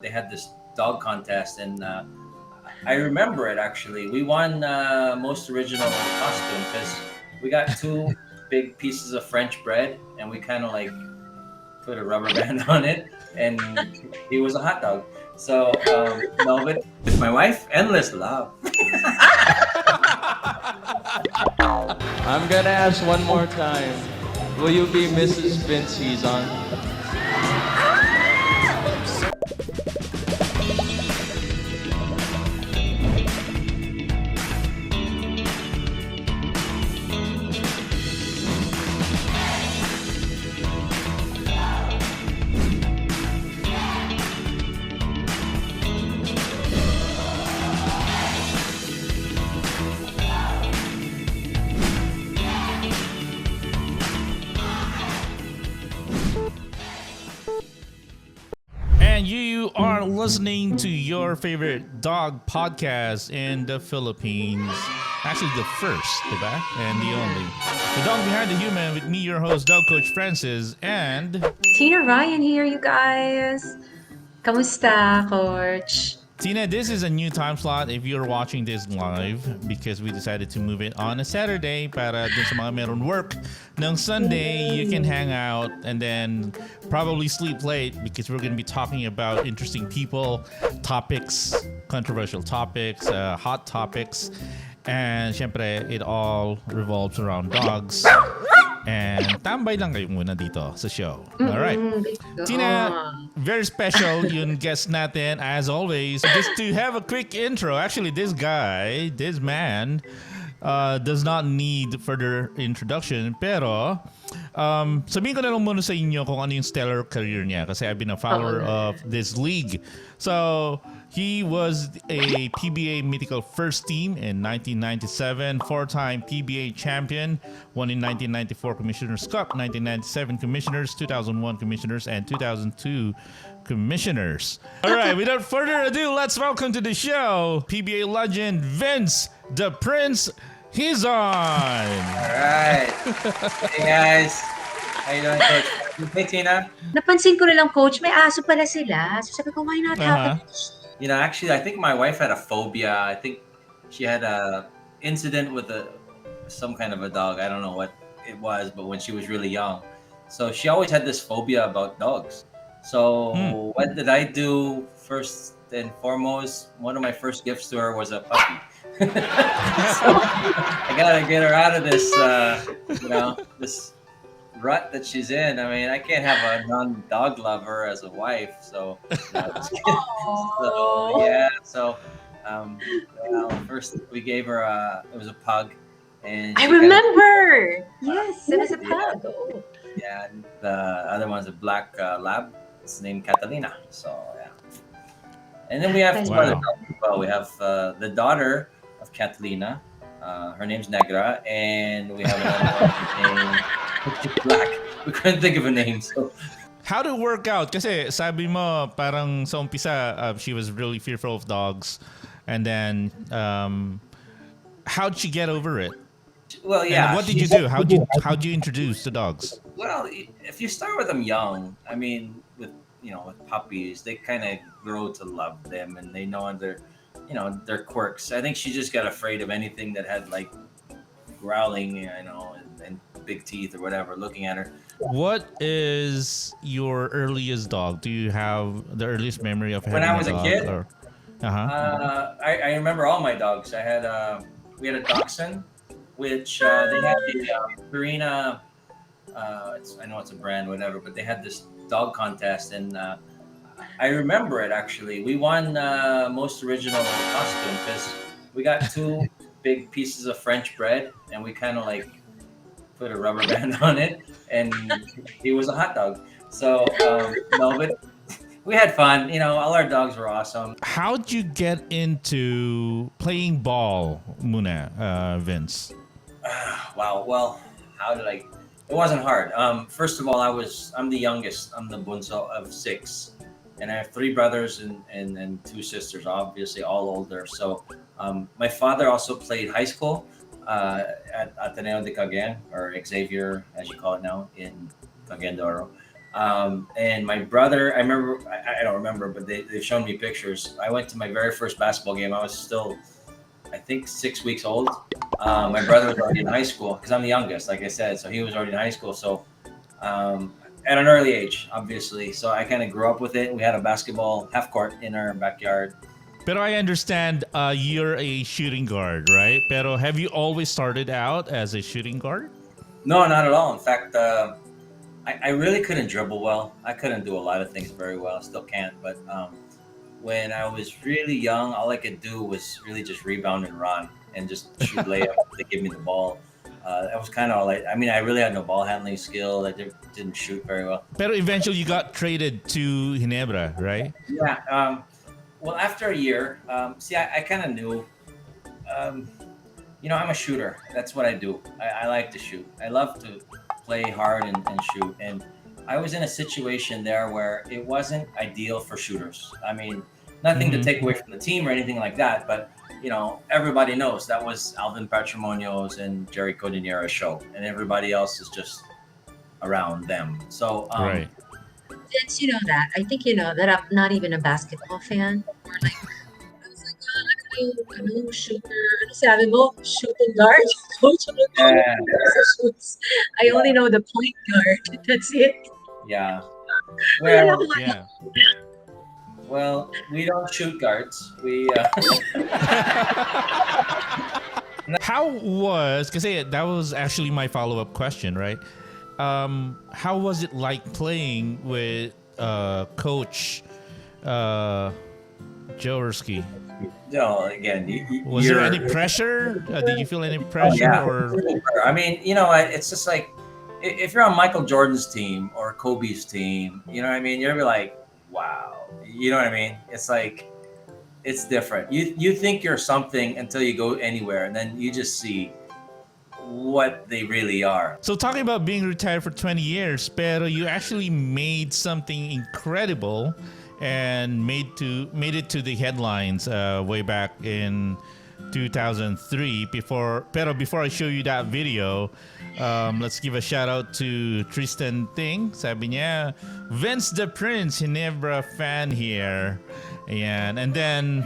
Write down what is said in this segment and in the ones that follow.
They had this dog contest, and I remember it actually. We won most original costume because we got two big pieces of French bread, and we kind of like put a rubber band on it, and he was a hot dog. So no, but with my wife, endless love. I'm gonna ask one more time. Will you be Mrs. Vince Hizon? And you are listening to your favorite dog podcast in the Philippines. Actually, the first, diba? And the only. The Dog Behind the Human with me, your host, Dog Coach Francis, and Tina Ryan here, you guys. Kamusta, Coach? Tina. This is a new time slot if you're watching this live because we decided to move it on a Saturday para dun sa mga meron work ng Sunday, you can hang out and then probably sleep late because we're going to be talking about interesting people, topics, controversial topics, hot topics, and syempre it all revolves around dogs. And tambay lang kayo muna dito sa show. Alright. Tina, very special yung guest natin as always. Just to have a quick intro. Actually, this man, does not need further introduction. Pero, sabihin ko na lang muna sa inyo kung ano yung stellar career niya. Kasi I've been a follower of this league. So, he was a PBA Mythical First Team in 1997, four-time PBA champion, won in 1994 Commissioners Cup, 1997 Commissioners, 2001 Commissioners, and 2002 Commissioners. All right, without further ado, let's welcome to the show PBA legend Vince the Prince Hizon. All right, hey guys, how you doing, Coach? Hey Tina. Napansin ko na lang, Coach, may aso pala sila. So sabi ko, why not have it? You know, actually, I think my wife had a phobia. I think she had a incident with some kind of a dog. I don't know what it was, but when she was really young, so she always had this phobia about dogs. So what did I do? First and foremost, one of my first gifts to her was a puppy. So I gotta get her out of this, this rut that she's in. I mean, I can't have a non-dog lover as a wife. So, first we gave her it was a pug, and I remember. Yes, it was a pug. Oh. Yeah, and the other one's a black lab. It's named Catalina. So yeah, and then we have two other dogs as well. We have the daughter of Catalina. Her name's Negra, and we have another one named Black. We couldn't think of a name, so. How to work out? Kasi sabi mo parang sa umpisa she was really fearful of dogs, and then how'd she get over it? Well, yeah. And what did you do? How'd you introduce the dogs? Well, if you start with them young, I mean, with puppies, they kind of grow to love them, and they know their quirks. I think she just got afraid of anything that had like growling, and big teeth or whatever, looking at her. What is your earliest dog? Do you have the earliest memory of having when I was a a dog? kid? I remember all my dogs. We had a dachshund, which they had the Purina. I know it's a brand, whatever, but they had this dog contest, and I remember it actually. We won most original costume because we got two big pieces of French bread, and we kind of like put a rubber band on it, and he was a hot dog. So no, but we had fun. All our dogs were awesome. How'd you get into playing ball, Muna, Vince? Wow. Well, how did I? It wasn't hard. First of all, I'm the youngest. I'm the bunso of 6, and I have 3 brothers and 2 sisters. Obviously, all older. So my father also played high school at Ateneo de Cagayan, or Xavier, as you call it now, in Cagayan de Oro. And my brother, I remember, I don't remember, but they've shown me pictures. I went to my very first basketball game. I was still, I think, 6 weeks old. My brother was already in high school because I'm the youngest, like I said. So he was already in high school. So at an early age, obviously. So I kind of grew up with it. We had a basketball half court in our backyard. Pero I understand you're a shooting guard, right? Pero have you always started out as a shooting guard? No, not at all. In fact, I really couldn't dribble well. I couldn't do a lot of things very well. Still can't. But when I was really young, all I could do was really just rebound and run and just shoot layup. They give me the ball. That was kind of like, I mean, I really had no ball handling skill. I didn't shoot very well. Pero eventually you got traded to Ginebra, right? Yeah. Well, after a year, I kind of knew, I'm a shooter. That's what I do. I like to shoot. I love to play hard and shoot. And I was in a situation there where it wasn't ideal for shooters. I mean, nothing to take away from the team or anything like that, but everybody knows that was Alvin Patrimonio's and Jerry Codinera's show, and everybody else is just around them. So, right. Vince, you know that. I think you know that I'm not even a basketball fan. Or like, I was like, ano, shooter. Ano sabi mo? Shooting guard? Coach, I only know the point guard. That's it. Yeah. Well, Yeah. Well, we don't shoot guards. We. How was, kasi that was actually my follow-up question, right? How was it like playing with Coach Jaworski? No, again, Was there any pressure? Did you feel any pressure? Yeah. Or I mean, it's just like if you're on Michael Jordan's team or Kobe's team, you know what I mean? You're gonna be like, wow. You know what I mean? It's like, it's different. You think you're something until you go anywhere, and then you just see what they really are. So talking about being retired for 20 years, pero you actually made something incredible and made it to the headlines way back in 2003. Before I show you that video, let's give a shout out to Tristan Ting. Sabi niya, Vince the Prince, Ginebra fan here. Ayan. And then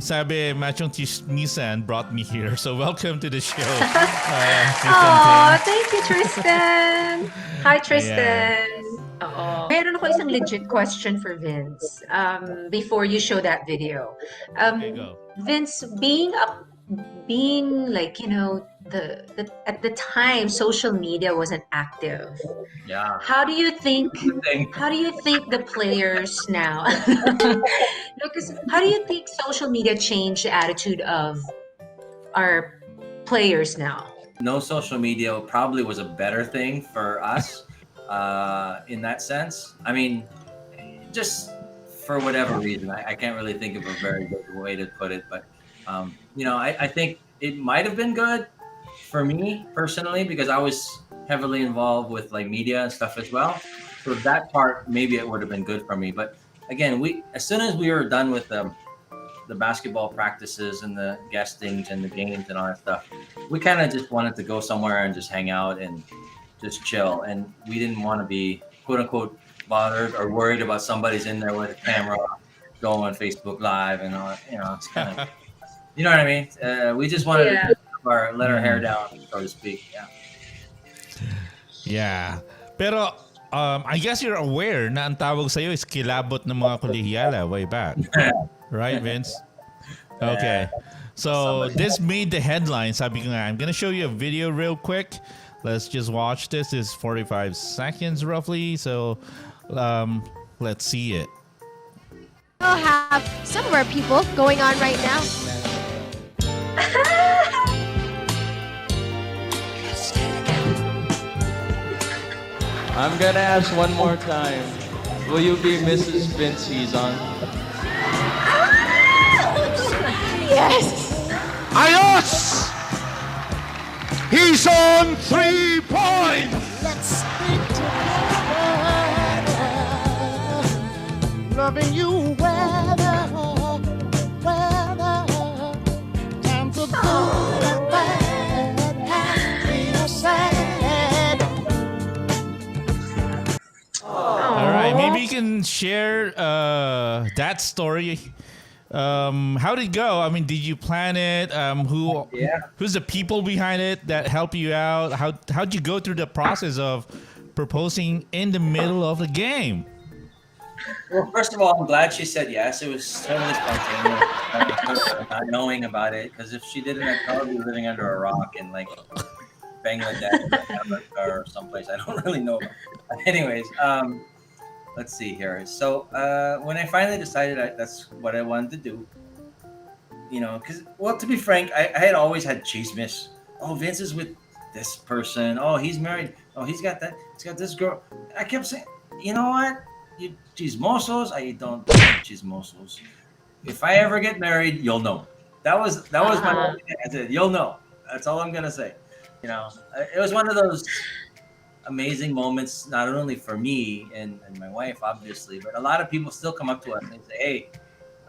sabi, Machong Chismisan brought me here. So welcome to the show. oh, thank you, Tristan. Hi, Tristan. Oo. Meron ako isang legit question for Vince before you show that video. There you go. Vince, being like, at the time social media wasn't active. Yeah. How do you think the players now because how do you think social media changed the attitude of our players now? No social media probably was a better thing for us in that sense. I mean, just for whatever reason, I can't really think of a very good way to put it, but I think it might have been good for me personally because I was heavily involved with like media and stuff as well. So that part, maybe it would have been good for me. But again, as soon as we were done with the basketball practices and the guestings and the games and all that stuff, we kind of just wanted to go somewhere and just hang out and just chill. And we didn't want to be quote unquote bothered or worried about somebody's in there with a camera going on Facebook Live and all. It's kind of, you know what I mean? We just wanted to let our hair down, so to speak. Yeah. Yeah. Pero I guess you're aware na ang tawag sa'yo is kilabot ng mga kolehiyala way back. Right, Vince? Okay. So this made the headline. Sabi ko nga, I'm gonna show you a video real quick. Let's just watch this. It's 45 seconds roughly. So let's see it. We'll have some of our people going on right now. I'm gonna ask one more time. Will you be Mrs. Vince Hizon? Yes! Ayos! He's on 3 points! Let's stick together. Loving you weather, times are good and bad, happy or sad. can share that story, how did it go? I mean, did you plan it? Who's the people behind it that help you out? How'd you go through the process of proposing in the middle of the game? Well, first of all, I'm glad she said yes. It was totally spontaneous, not knowing about it. Because if she didn't, I'd probably be living under a rock in like Bangladesh or someplace I don't really know about. Anyways, let's see here. So when I finally decided that's what I wanted to do, because, well, to be frank, I had always had chismes. Oh, Vince is with this person. Oh, he's married. Oh, he's got that. He's got this girl. I kept saying, you know what? You chismosos, I don't like chismosos. If I ever get married, you'll know. That was my only thing. I said, you'll know. That's all I'm gonna say. It was one of those amazing moments, not only for me and my wife, obviously, but a lot of people still come up to us and say,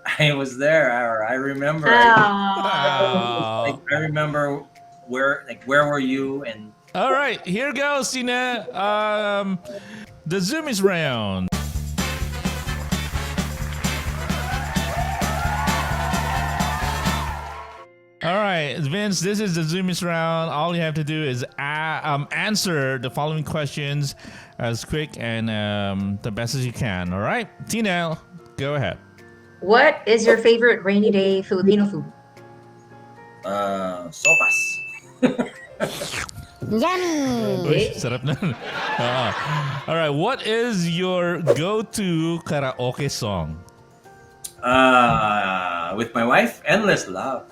"Hey, I was there," or "I remember." I remember where were you? And all right, here goes, Tina. The Zoom is round. All right, Vince, this is the Zoom is round. All you have to do is answer the following questions as quick and the best as you can. All right, Tina, go ahead. What is your favorite rainy day Filipino food? Sopas. Yummy! Uy, sarap na. All right, what is your go-to karaoke song? With my wife, Endless Love.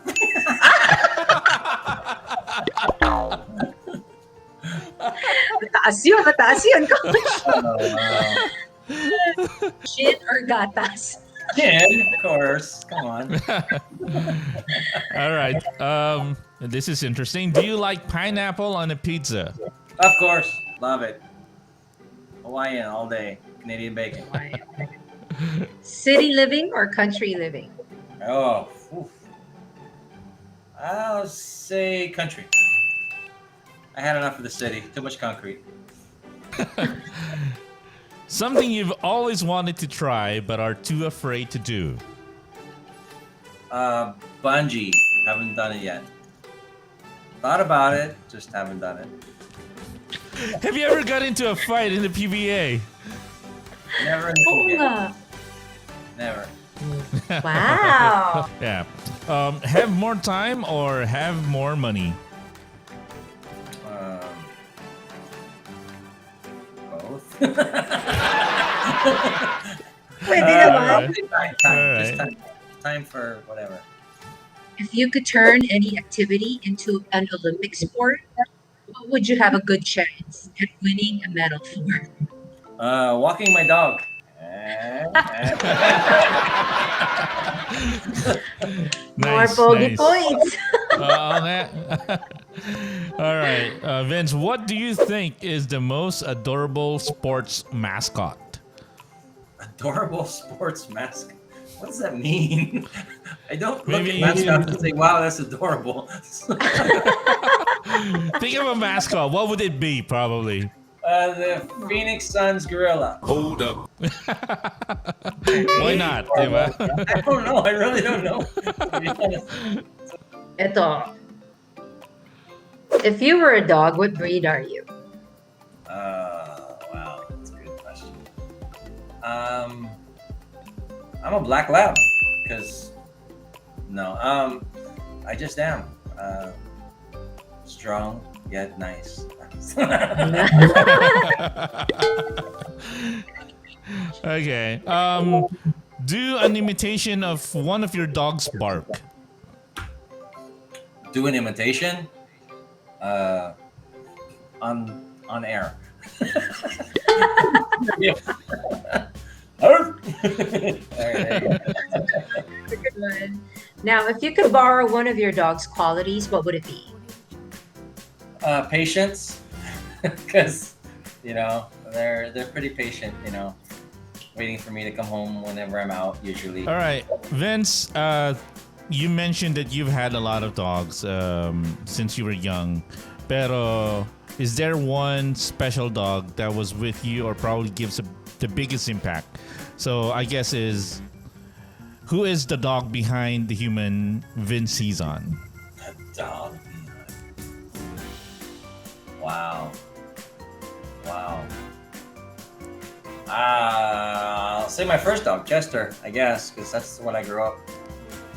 Mataas yun, coach. Gin or gatas? Gin, of course. Come on. All right, this is interesting. Do you like pineapple on a pizza? Of course. Love it. Hawaiian all day. Canadian bacon. City living or country living? Oh, oof. I'll say country. I had enough of the city. Too much concrete. Something you've always wanted to try but are too afraid to do. Bungee. Haven't done it yet. Thought about it, just haven't done it. Have you ever got into a fight in the PBA? Never. Oo nga. Never. Wow. Yeah. Have more time or have more money? Both. Pwede naman. Time for whatever. If you could turn any activity into an Olympic sport, what would you have a good chance at winning a medal for? Walking my dog. More bogey points. All right, Vince, what do you think is the most adorable sports mascot? Adorable sports mascot. What does that mean? I don't look Maybe at mascots and say, "Wow, that's adorable." Think of a mascot. What would it be, probably? The Phoenix Suns gorilla. Hold up. Why not? Diba? I don't know. I really don't know. To be honest. Ito. If you were a dog, what breed are you? Wow, that's a good question. I'm a black lab because I just am strong yet nice. Okay. Do an imitation of one of your dogs bark. Do an imitation on air. Yeah. That's a good one. Now, if you could borrow one of your dog's qualities, what would it be? Patience, because they're pretty patient. Waiting for me to come home whenever I'm out. Usually. All right, Vince. You mentioned that you've had a lot of dogs since you were young. Pero is there one special dog that was with you or probably gives a the biggest impact. So I guess is, who is the dog behind the human Vince Hizon? The dog. Wow. I'll say my first dog, Chester, I guess, because that's what I grew up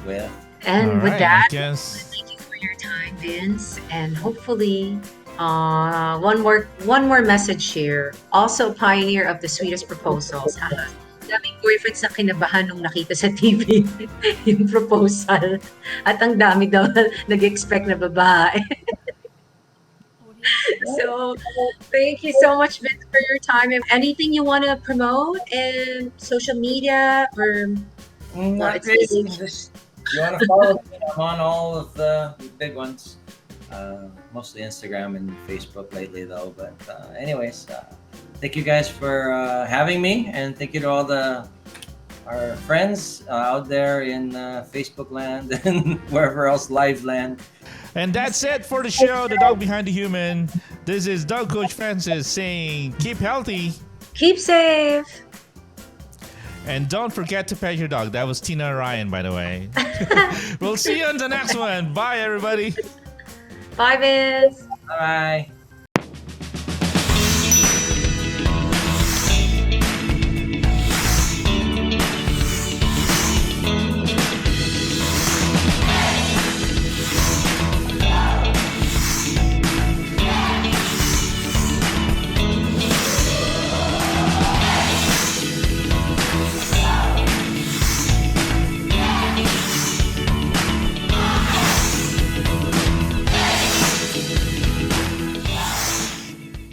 with. And All with right, that, I guess. thank you for your time, Vince. And hopefully, one more message here. Also pioneer of the sweetest proposals. Daming boyfriends na kinabahan nung nakita sa TV yung proposal. At ang dami daw nag-expect na babae. So, thank you so much, Vince, for your time. And anything you want to promote in social media or Not really. Just, you want to follow me? I'm on all of the big ones. Mostly Instagram and Facebook lately, though. But anyways, thank you guys for having me, and thank you to all our friends out there in Facebook land and wherever else live land. And that's it for the show, The Dog Behind the Human. This is Dog Coach Francis saying, keep healthy. keep safe. And don't forget to pet your dog. That was Tina Ryan, by the way. We'll see you on the next one. Bye, everybody. Bye, Vince. Bye.